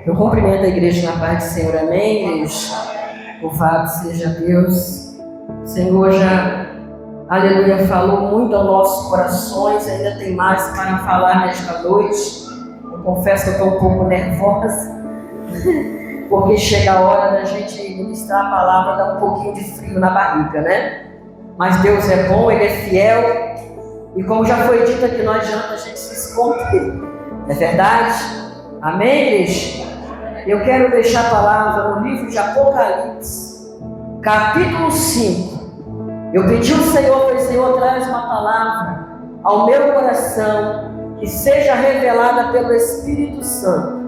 Eu cumprimento a igreja na paz do Senhor, amém, igreja? Louvado seja Deus. O Senhor já, aleluia, falou muito aos nossos corações, ainda tem mais para falar nesta noite. Eu confesso que eu estou um pouco nervosa, porque chega a hora da gente ministrar a palavra, dá um pouquinho de frio na barriga, né? Mas Deus é bom, Ele é fiel, e como já foi dito aqui, não adianta a gente se esconder, é verdade? Amém, igreja? Eu quero deixar a palavra no livro de Apocalipse, capítulo 5. Eu pedi ao Senhor, falei, Senhor, traz uma palavra ao meu coração, que seja revelada pelo Espírito Santo.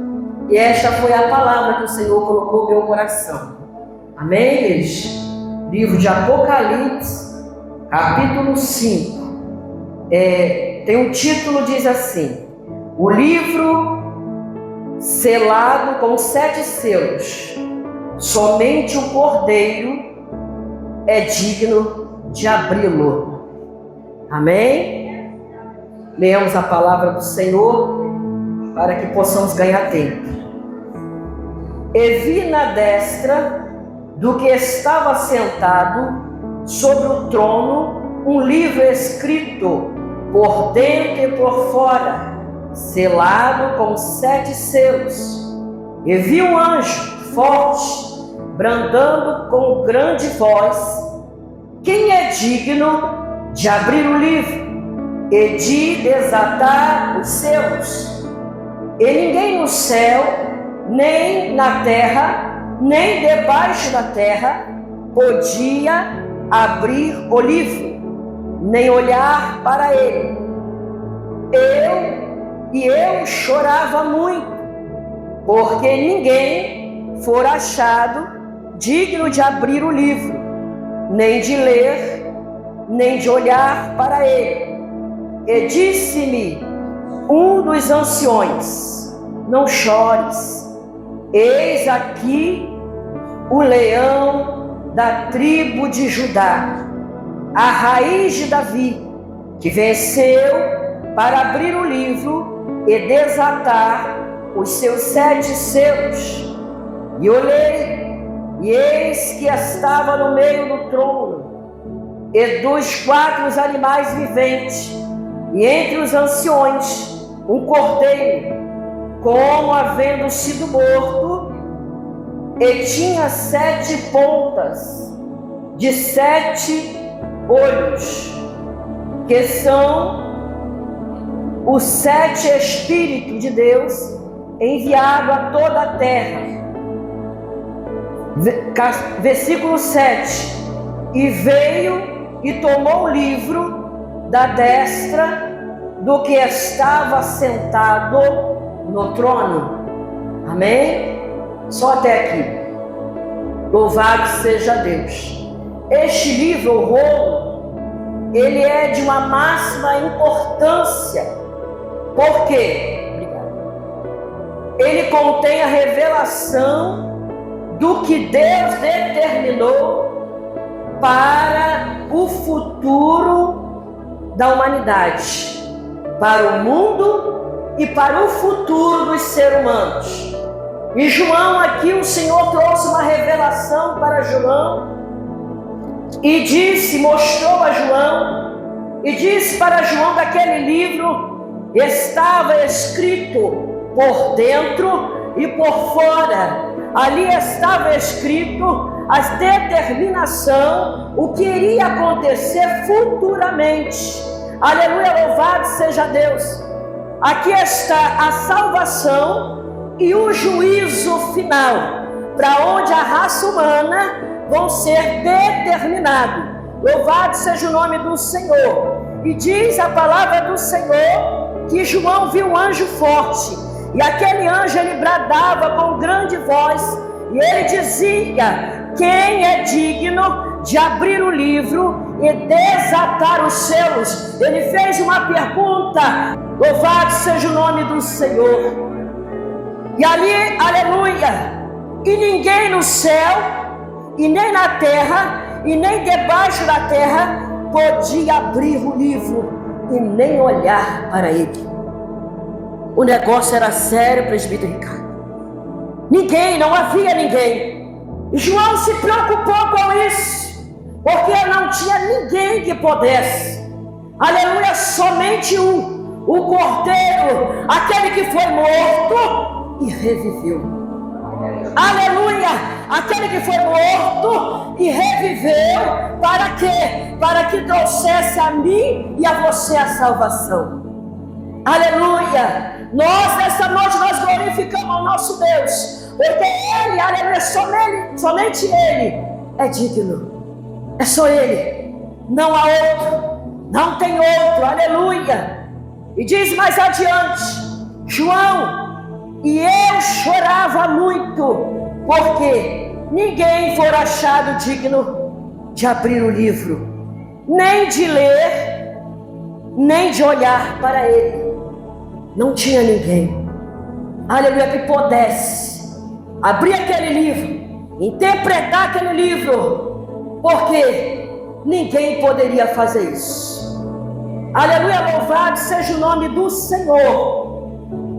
E esta foi a palavra que o Senhor colocou no meu coração. Amém, igreja? Livro de Apocalipse, capítulo 5. Tem um título, diz assim: o livro selado com 7 selos. Somente o Cordeiro é digno de abri-lo. Amém? Leamos a palavra do Senhor para que possamos ganhar tempo. E vi na destra do que estava sentado sobre o trono um livro escrito por dentro e por fora, selado com 7 selos. E vi um anjo forte, bradando com grande voz: quem é digno de abrir o livro e de desatar os selos? E ninguém no céu, nem na terra, nem debaixo da terra, podia abrir o livro, nem olhar para ele. Eu chorava muito, porque ninguém fora achado digno de abrir o livro, nem de ler, nem de olhar para ele. E disse-me um dos anciões: não chores, eis aqui o leão da tribo de Judá, a raiz de Davi, que venceu para abrir o livro e desatar os seus 7 selos. E olhei, e eis que estava no meio do trono e dos 4 animais viventes, e entre os anciões um cordeiro, como havendo sido morto, e tinha 7 pontas de 7 olhos, que são os 7 Espíritos de Deus enviado a toda a terra. Versículo 7. E veio e tomou o livro da destra do que estava sentado no trono. Amém? Só até aqui. Louvado seja Deus. Este livro, o rolo, ele é de uma máxima importância. Por quê? Ele contém a revelação do que Deus determinou para o futuro da humanidade, para o mundo e para o futuro dos seres humanos. E João, aqui o Senhor trouxe uma revelação para João e mostrou a João e disse para João que aquele livro estava escrito por dentro e por fora. Ali estava escrito a determinação, o que iria acontecer futuramente. Aleluia, louvado seja Deus. Aqui está a salvação e o juízo final, para onde a raça humana vão ser determinados. Louvado seja o nome do Senhor. E diz a palavra do Senhor que João viu um anjo forte, e aquele anjo ele bradava com grande voz, e ele dizia: quem é digno de abrir o livro e desatar os selos? Ele fez uma pergunta. Louvado seja o nome do Senhor. E ali, aleluia, e ninguém no céu, e nem na terra, e nem debaixo da terra podia abrir o livro e nem olhar para ele. O negócio era sério, presbítero Ricardo. Ninguém, não havia ninguém. João se preocupou com isso, porque não tinha ninguém que pudesse. Aleluia, somente o Cordeiro, aquele que foi morto e reviveu. Aleluia, aquele que foi morto e reviveu, para quê? Para que trouxesse a mim e a você a salvação. Aleluia, nós nessa noite nós glorificamos o nosso Deus, porque Ele, aleluia, somente Ele é digno, é só Ele, não há outro, não tem outro, aleluia. E diz mais adiante, João, e eu chorava muito, porque ninguém for achado digno de abrir o livro, nem de ler, nem de olhar para ele. Não tinha ninguém, aleluia, que pudesse abrir aquele livro, interpretar aquele livro, porque ninguém poderia fazer isso. Aleluia, louvado seja o nome do Senhor.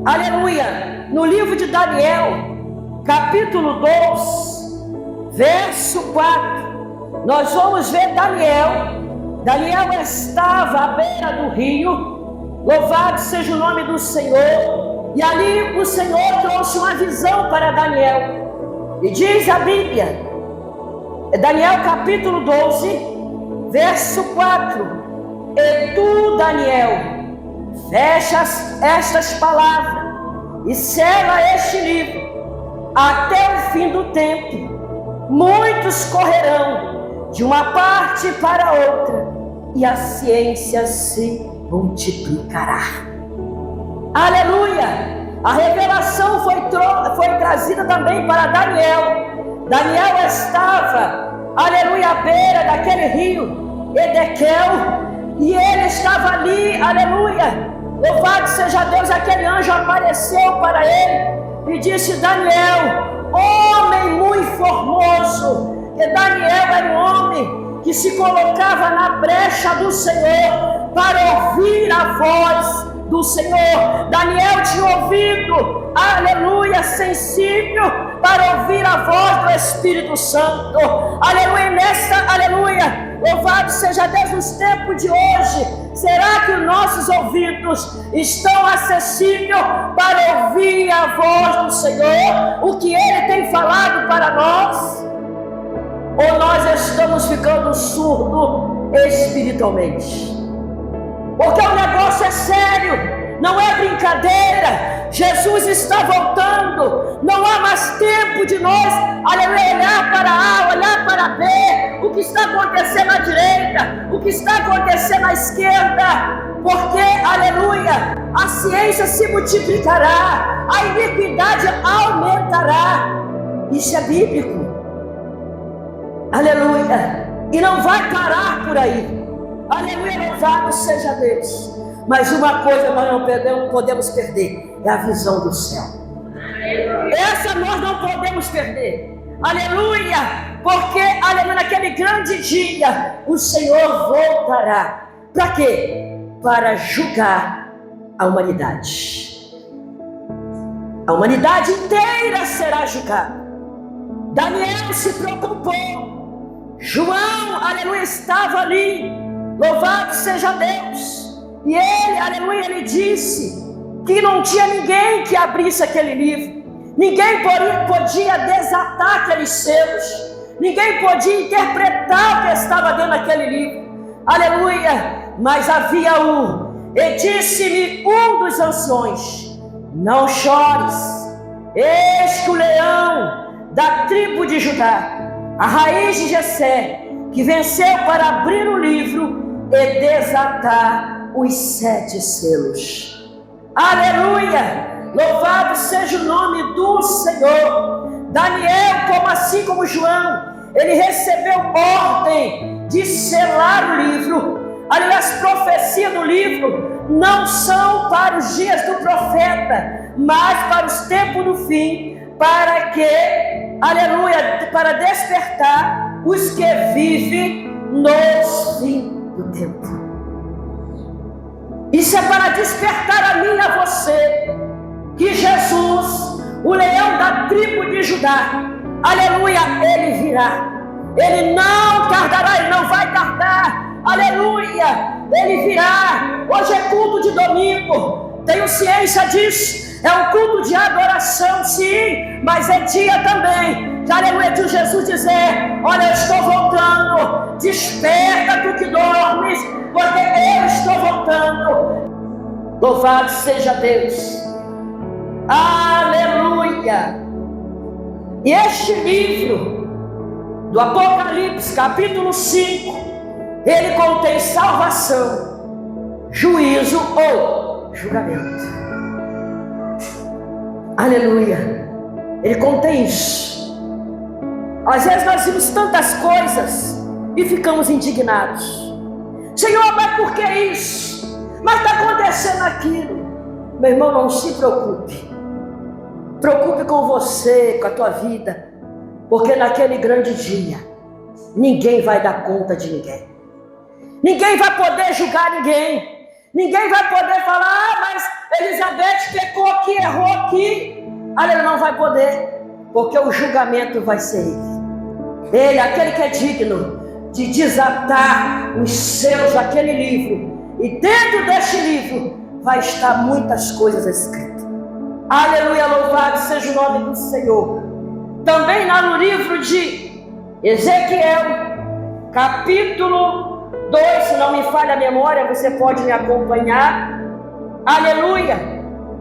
Aleluia, no livro de Daniel, capítulo 2, verso 4, nós vamos ver Daniel estava à beira do rio, louvado seja o nome do Senhor, e ali o Senhor trouxe uma visão para Daniel, e diz a Bíblia, Daniel capítulo 12, verso 4, e tu, Daniel, fechas estas palavras e sela este livro até o fim do tempo. Muitos correrão de uma parte para outra, e a ciência se multiplicará. Aleluia! A revelação foi trazida também para Daniel. Daniel estava, aleluia, à beira daquele rio Edequel, e ele estava ali, aleluia, louvado seja Deus. Aquele anjo apareceu para ele e disse: Daniel, homem muito formoso. E Daniel era um homem que se colocava na brecha do Senhor para ouvir a voz do Senhor. Daniel tinha ouvido, aleluia, sensível para ouvir a voz do Espírito Santo. Aleluia, aleluia, louvado seja Deus. Nos tempos de hoje, será que os nossos ouvidos estão acessíveis para ouvir a voz do Senhor, o que Ele tem falado para nós? Ou nós estamos ficando surdos espiritualmente? Porque o negócio é sério, não é brincadeira. Jesus está voltando, não há mais tempo de nós, aleluia, olhar para A, olhar para B, o que está acontecendo à direita, o que está acontecendo à esquerda, porque, aleluia, a ciência se multiplicará, a iniquidade aumentará. Isso é bíblico, aleluia, e não vai parar por aí. Aleluia, louvado seja Deus. Mas uma coisa nós não podemos perder, é a visão do céu. Essa nós não podemos perder. Aleluia, porque, aleluia, naquele grande dia o Senhor voltará. Para quê? Para julgar a humanidade. A humanidade inteira será julgada. Daniel se preocupou. João, aleluia, estava ali. Louvado seja Deus. E ele, aleluia, ele disse que não tinha ninguém que abrisse aquele livro. Ninguém podia desatar aqueles selos. Ninguém podia interpretar o que estava dentro daquele livro. Aleluia. Mas havia um. E disse-me um dos anciões: não chores. Eis que o leão da tribo de Judá, a raiz de Jessé, que venceu para abrir o livro e desatar os 7 selos. Aleluia, louvado seja o nome do Senhor. Daniel, assim como João, ele recebeu ordem de selar o livro. Aleluia, as profecias do livro não são para os dias do profeta, mas para os tempos do fim, para que, aleluia, para despertar os que vivem nos fim do tempo. Isso é para despertar a mim e a você que Jesus, o leão da tribo de Judá. Aleluia, ele virá. Ele não tardará, ele não vai tardar. Aleluia, ele virá. Hoje é culto de domingo, tenho ciência disso. É um culto de adoração, sim, mas é dia também. Aleluia, de Jesus dizer: olha, eu estou voltando. Desperta tu que dormes, porque eu estou voltando. Louvado seja Deus. Aleluia. E este livro do Apocalipse, capítulo 5, ele contém salvação, juízo ou julgamento. Aleluia. Ele contém isso. Às vezes nós vimos tantas coisas e ficamos indignados. Senhor, mas por que isso? Mas está acontecendo aquilo. Meu irmão, não se preocupe. Preocupe com você, com a tua vida. Porque naquele grande dia, ninguém vai dar conta de ninguém. Ninguém vai poder julgar ninguém. Ninguém vai poder falar: mas Elizabeth pecou aqui, errou aqui. Ela não vai poder, porque o julgamento vai ser ele. Ele, aquele que é digno de desatar os selos daquele livro. E dentro deste livro vai estar muitas coisas escritas. Aleluia, louvado seja o nome do Senhor. Também lá no livro de Ezequiel, capítulo 2, se não me falha a memória, você pode me acompanhar. Aleluia,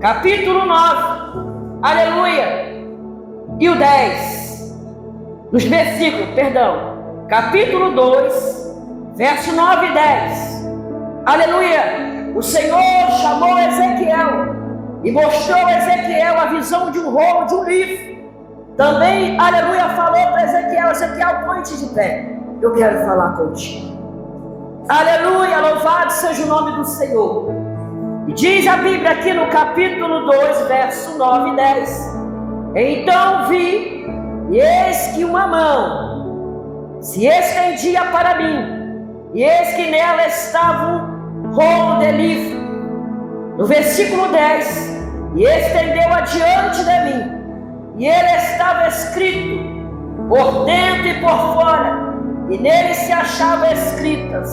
capítulo 9, aleluia, e o 10, nos versículos, capítulo 2, verso 9 e 10. Aleluia, o Senhor chamou Ezequiel e mostrou a Ezequiel a visão de um rolo, de um livro. Também, aleluia, falou para Ezequiel: Ezequiel, põe-te de pé, eu quero falar contigo. Aleluia, louvado seja o nome do Senhor. E diz a Bíblia aqui no capítulo 2, verso 9 e 10: então vi, e eis que uma mão se estendia para mim, e eis que nela estava um rolo de livro. No versículo 10: e estendeu adiante de mim, e ele estava escrito por dentro e por fora, e nele se achavam escritas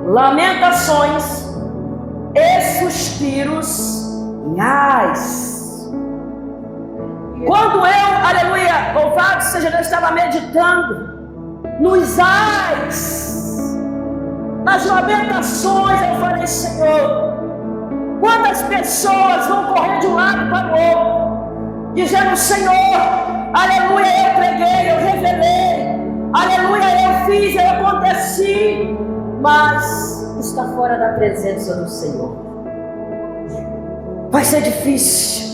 lamentações e suspiros e ais. Quando eu, aleluia, louvado seja Deus, estava meditando nos ais, nas lamentações, eu falei: Senhor, quantas pessoas vão correr de um lado para o outro, dizendo: Senhor, aleluia, eu preguei, eu revelei, aleluia, eu fiz, eu aconteci, mas está fora da presença do Senhor. Vai ser difícil.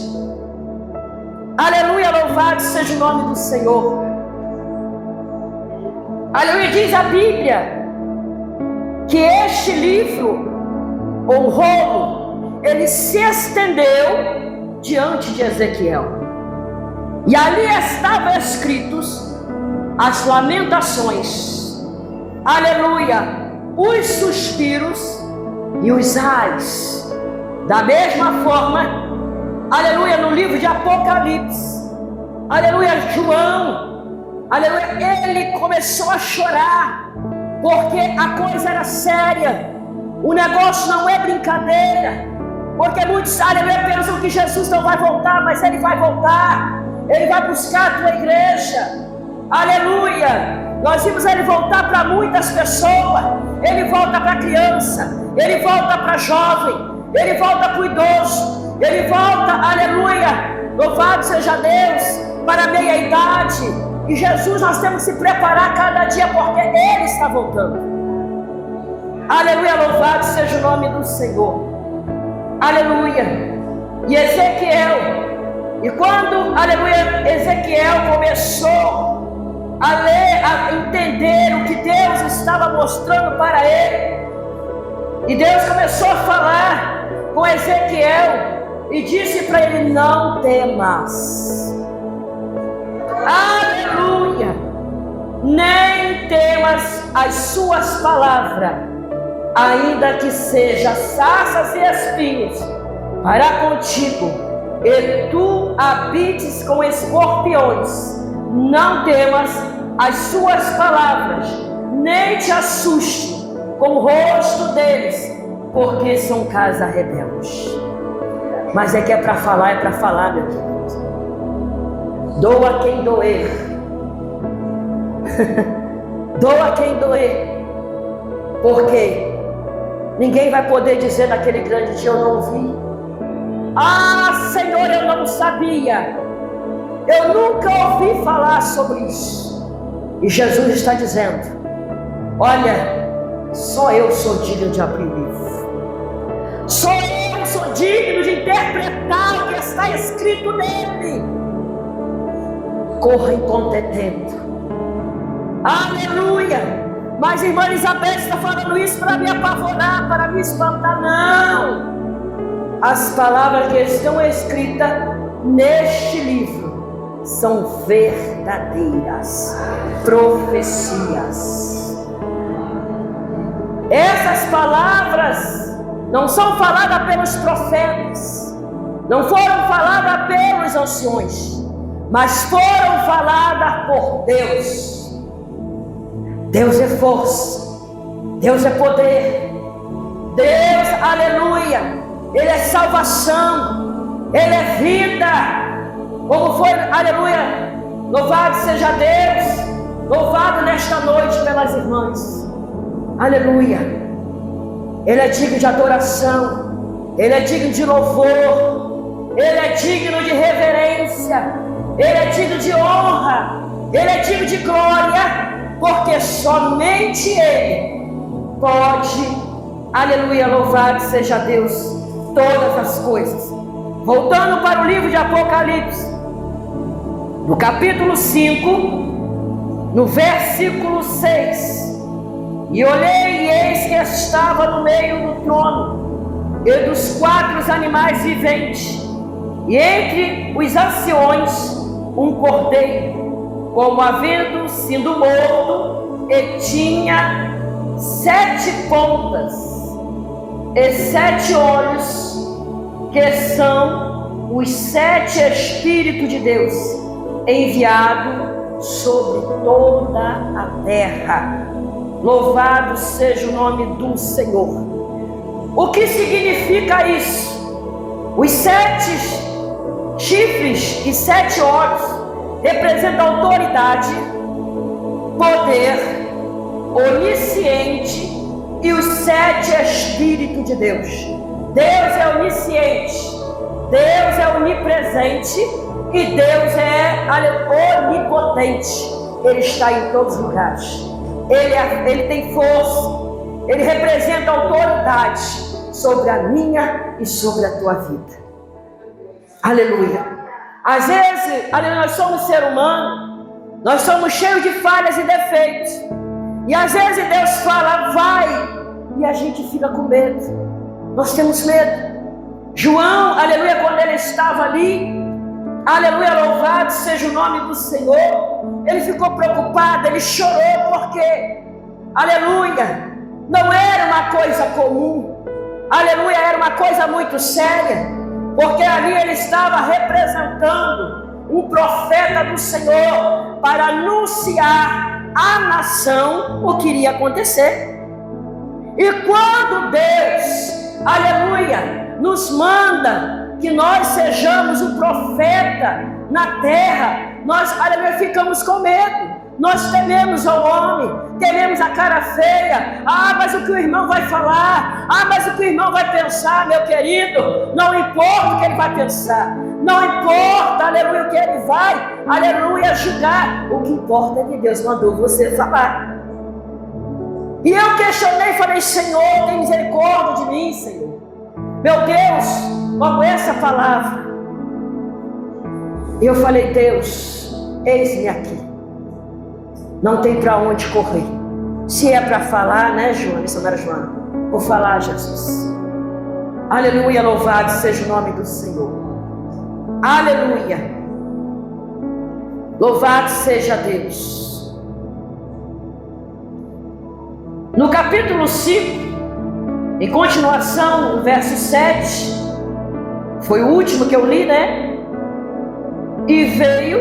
Aleluia, louvado seja o nome do Senhor. Aleluia, diz a Bíblia que este livro, ou rolo, ele se estendeu diante de Ezequiel. E ali estavam escritos as lamentações, aleluia, os suspiros e os ais. Da mesma forma, aleluia, no livro de Apocalipse, aleluia, João, aleluia, ele começou a chorar, porque a coisa era séria, o negócio não é brincadeira, porque muitos, aleluia, pensam que Jesus não vai voltar, mas ele vai voltar, ele vai buscar a tua igreja, aleluia. Nós vimos ele voltar para muitas pessoas, ele volta para a criança, ele volta para jovem, ele volta para o idoso, ele volta, aleluia, louvado seja Deus, para a meia idade. E Jesus, nós temos que se preparar cada dia, porque ele está voltando. Aleluia, louvado seja o nome do Senhor. Aleluia. E Ezequiel, e quando, aleluia, Ezequiel começou a ler, a entender o que Deus estava mostrando para ele, e Deus começou a falar com Ezequiel e disse para ele: não temas, aleluia, nem temas as suas palavras, ainda que seja sarças e espinhos para contigo, e tu habites com escorpiões. Não temas as suas palavras, nem te assuste com o rosto deles, porque são casa rebelde. Mas é que é para falar, meu querido. Doa quem doer. Doa quem doer. Porque ninguém vai poder dizer naquele grande dia: eu não vi. Ah, Senhor, eu não sabia. Eu nunca ouvi falar sobre isso. E Jesus está dizendo: olha, só eu sou digno de abrir o livro. Só eu sou digno de interpretar o que está escrito nele. Corra enquanto é tempo. Aleluia. Mas irmã Elizabeth está falando isso para me apavorar, para me espantar. Não. As palavras que estão escritas neste livro são verdadeiras profecias. Essas palavras não são faladas pelos profetas, não foram faladas pelos anciões, mas foram faladas por Deus. Deus é força, Deus é poder, Deus, aleluia, Ele é salvação, Ele é vida. Como foi, aleluia, louvado seja Deus, louvado nesta noite pelas irmãs, aleluia. Ele é digno de adoração, Ele é digno de louvor, Ele é digno de reverência, Ele é digno de honra, Ele é digno de glória, porque somente Ele pode, aleluia, louvado seja Deus, todas as coisas. Voltando para o livro de Apocalipse, no capítulo 5, no versículo 6. E olhei, e eis que estava no meio do trono e dos 4 animais viventes, e entre os anciões um cordeiro, como havendo sido morto, e tinha 7 pontas e 7 olhos, que são os 7 Espíritos de Deus, enviados sobre toda a terra. Louvado seja o nome do Senhor. O que significa isso? Os 7 chifres e 7 olhos representa autoridade, poder, onisciente e os 7 Espíritos de Deus. Deus é onisciente, Deus é onipresente e Deus é onipotente. Ele está em todos os lugares. Ele tem força, Ele representa autoridade sobre a minha e sobre a tua vida. Aleluia. Às vezes, nós somos ser humano, nós somos cheios de falhas e defeitos. E às vezes Deus fala, vai, e a gente fica com medo. Nós temos medo. João, aleluia, quando ele estava ali, aleluia, louvado seja o nome do Senhor, ele ficou preocupado, ele chorou, porque, aleluia, não era uma coisa comum, aleluia, era uma coisa muito séria. Porque ali ele estava representando um profeta do Senhor para anunciar à nação o que iria acontecer. E quando Deus, aleluia, nos manda que nós sejamos um profeta na terra, nós, aleluia, ficamos com medo. Nós tememos ao homem, tememos a cara feia. Ah, mas o que o irmão vai falar? Ah, mas o que o irmão vai pensar, meu querido? Não importa o que ele vai pensar. Não importa, aleluia, o que ele vai, aleluia, julgar. O que importa é que Deus mandou você falar. E eu questionei e falei, Senhor, tem misericórdia de mim, Senhor. Meu Deus, qual é essa palavra? E eu falei, Deus, eis-me aqui. Não tem para onde correr. Se é para falar, né, Joana? Missionária Joana, vou falar, Jesus. Aleluia, louvado seja o nome do Senhor. Aleluia. Louvado seja Deus. No capítulo 5, em continuação, no verso 7, Foi o último que eu li, né? E veio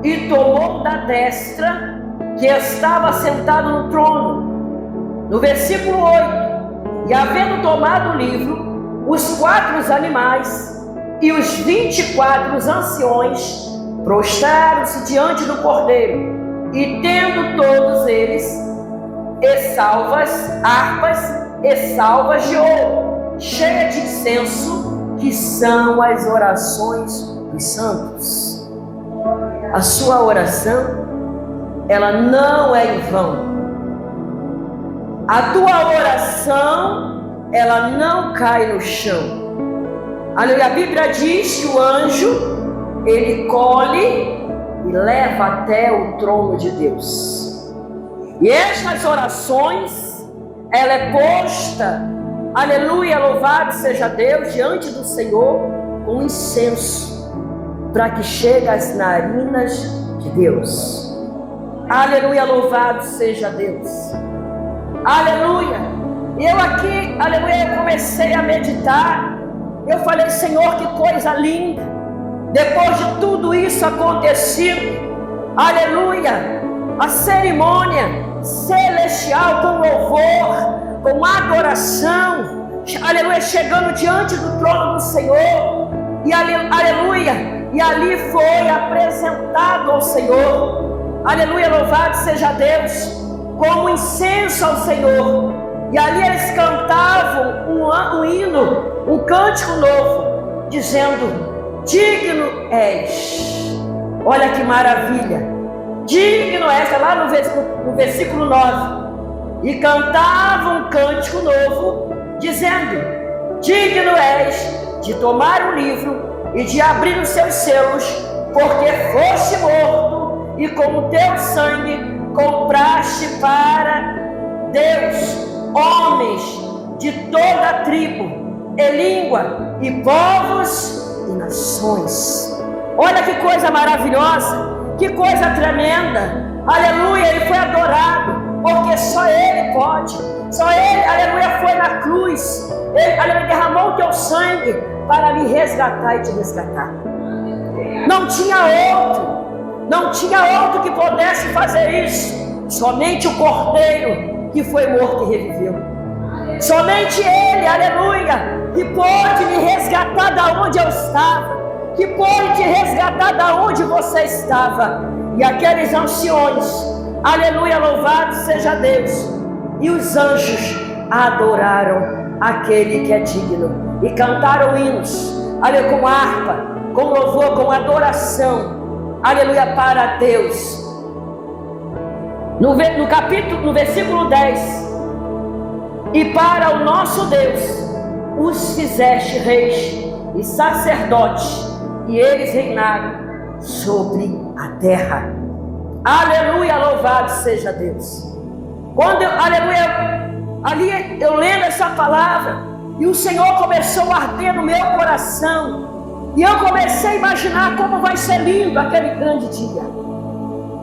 e tomou da destra que estava sentado no trono. No versículo 8. E havendo tomado o livro, os 4 animais e os 24 anciões prostraram-se diante do Cordeiro, e tendo todos eles harpas e salvas de ouro, cheias de incenso, que são as orações dos santos. A sua oração, ela não é em vão. A tua oração, ela não cai no chão. Aleluia. A Bíblia diz que o anjo, ele colhe e leva até o trono de Deus. E estas orações, ela é posta, aleluia, louvado seja Deus, diante do Senhor, com incenso, para que chegue às narinas de Deus. Aleluia, louvado seja Deus. Aleluia. E eu aqui, aleluia, eu comecei a meditar. Eu falei, Senhor, que coisa linda. Depois de tudo isso acontecido, aleluia, a cerimônia celestial com louvor, com adoração, aleluia, chegando diante do trono do Senhor, e aleluia, e ali foi apresentado ao Senhor, aleluia, louvado seja Deus, como incenso ao Senhor. E ali eles cantavam um hino, um cântico novo, dizendo: digno és. Olha que maravilha. Digno és, lá no versículo 9. E cantavam um cântico novo, dizendo: digno és de tomar o livro e de abrir os seus selos, porque foste morto e com o teu sangue compraste para Deus homens de toda a tribo, e língua, e povos, e nações. Olha que coisa maravilhosa, que coisa tremenda. Aleluia, ele foi adorado, porque só ele pode. Só ele, aleluia, foi na cruz. Ele, aleluia, derramou o teu sangue para me resgatar e te resgatar. Não tinha outro que pudesse fazer isso. Somente o Cordeiro, que foi morto e reviveu. Somente ele, aleluia, que pode me resgatar da onde eu estava, que pode te resgatar da onde você estava. E aqueles anciões, aleluia, louvado seja Deus, e os anjos adoraram aquele que é digno, e cantaram hinos, aleluia, com harpa, com louvor, com adoração, aleluia, para Deus. No versículo 10, e para o nosso Deus os fizeste reis e sacerdotes, e eles reinaram sobre a terra. Aleluia, louvado seja Deus. Quando ali eu lendo essa palavra, e o Senhor começou a arder no meu coração, e eu comecei a imaginar como vai ser lindo aquele grande dia.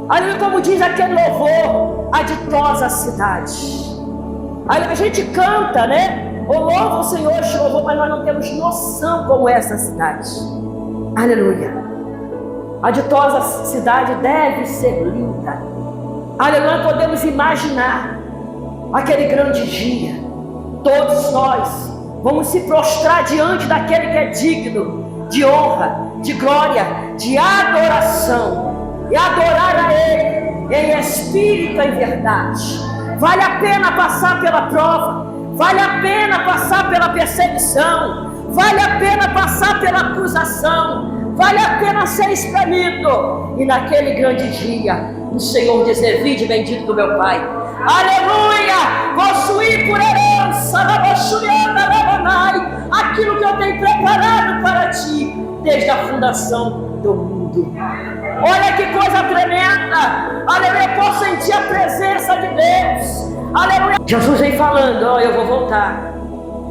Ali, como diz aquele louvor, a ditosa cidade. Aí a gente canta, né? O louvo o Senhor, te louvou, mas nós não temos noção como é essa cidade. Aleluia. A ditosa cidade deve ser linda. Aleluia, nós podemos imaginar aquele grande dia. Todos nós vamos se prostrar diante daquele que é digno de honra, de glória, de adoração. E adorar a Ele em espírito e em verdade. Vale a pena passar pela prova, vale a pena passar pela perseguição, vale a pena passar pela acusação, vale a pena ser espremido. E naquele grande dia, o Senhor dizer: vinde bendito do meu Pai. Aleluia! Possuir por herança, aquilo que eu tenho preparado para ti desde a fundação do mundo. Olha que coisa tremenda. Aleluia, eu posso sentir a presença de Deus. Aleluia. Jesus vem falando: ó, eu vou voltar,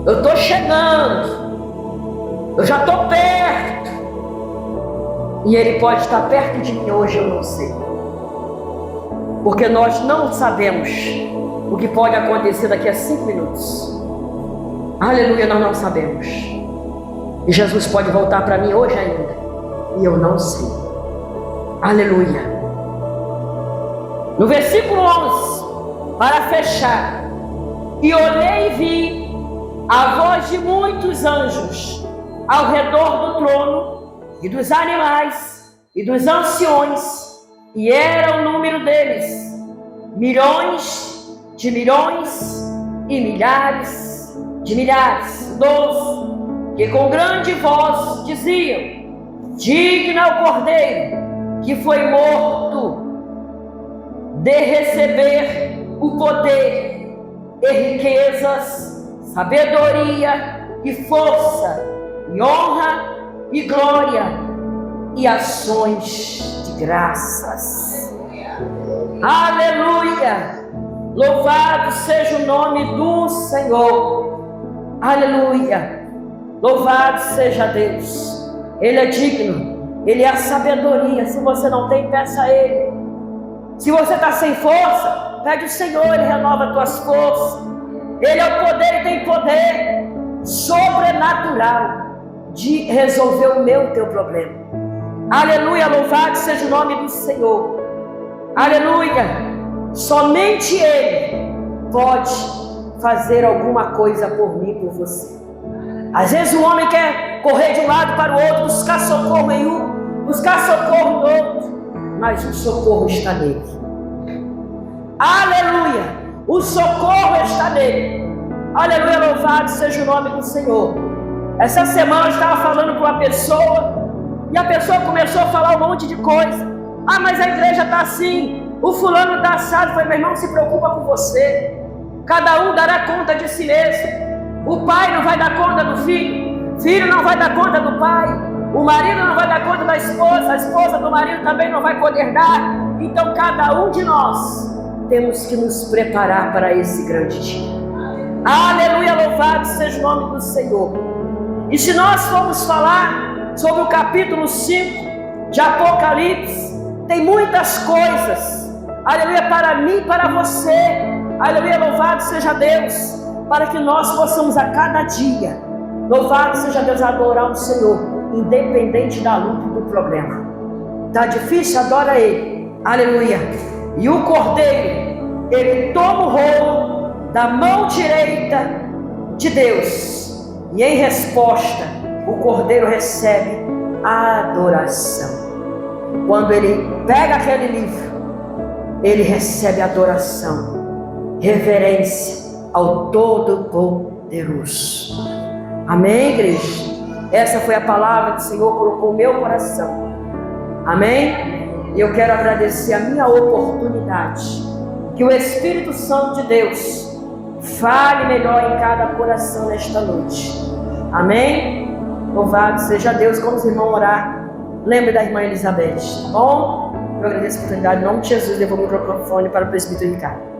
eu estou chegando, eu já estou perto. E Ele pode estar perto de mim hoje, eu não sei, porque nós não sabemos o que pode acontecer daqui a 5 minutos. Aleluia, nós não sabemos. E Jesus pode voltar para mim hoje ainda. E eu não sei. Aleluia. No versículo 11, para fechar. E olhei e vi a voz de muitos anjos ao redor do trono e dos animais e dos anciões. E era o número deles, milhões de milhões e milhares de milhares. 12. Que com grande voz diziam: digno é o Cordeiro que foi morto de receber o poder e riquezas, sabedoria e força, e honra e glória e ações de graças. Aleluia! Louvado seja o nome do Senhor. Aleluia! Louvado seja Deus. Ele é digno, Ele é a sabedoria. Se você não tem, peça a Ele. Se você está sem força, pede o Senhor, Ele renova as tuas forças. Ele é o poder e tem poder sobrenatural de resolver o teu problema. Aleluia, louvado seja o nome do Senhor. Aleluia. Somente Ele pode fazer alguma coisa por mim, por você. Às vezes o homem quer correr de um lado para o outro, buscar socorro em um, buscar socorro no outro, mas o socorro está nele. Aleluia, o socorro está nele. Aleluia, louvado seja o nome do Senhor. Essa semana eu estava falando com uma pessoa, e a pessoa começou a falar um monte de coisa. Ah, mas a igreja está assim, o fulano está assado. Eu falei: meu irmão, não se preocupa com você. Cada um dará conta de si mesmo. O pai não vai dar conta do filho, o filho não vai dar conta do pai, o marido não vai dar conta da esposa, a esposa do marido também não vai poder dar. Então cada um de nós temos que nos preparar para esse grande dia. Aleluia, louvado seja o nome do Senhor. E se nós formos falar sobre o capítulo 5 de Apocalipse, tem muitas coisas, aleluia, para mim e para você. Aleluia, louvado seja Deus, para que nós possamos a cada dia, louvado seja Deus, adorar o Senhor, independente da luta e do problema. Está difícil? Adora Ele. Aleluia. E o Cordeiro, ele toma o rolo da mão direita de Deus, e em resposta, o Cordeiro recebe a adoração. Quando ele pega aquele livro, ele recebe adoração, reverência ao Todo-Poderoso. Amém, igreja? Essa foi a palavra que o Senhor colocou no meu coração. Amém? E eu quero agradecer a minha oportunidade, que o Espírito Santo de Deus fale melhor em cada coração nesta noite. Amém? Louvado seja Deus. Quando os irmãos orar, lembre da irmã Elizabeth, tá bom? Eu agradeço a oportunidade. Em nome de Jesus, devolvo o microfone para o presbítero Ricardo.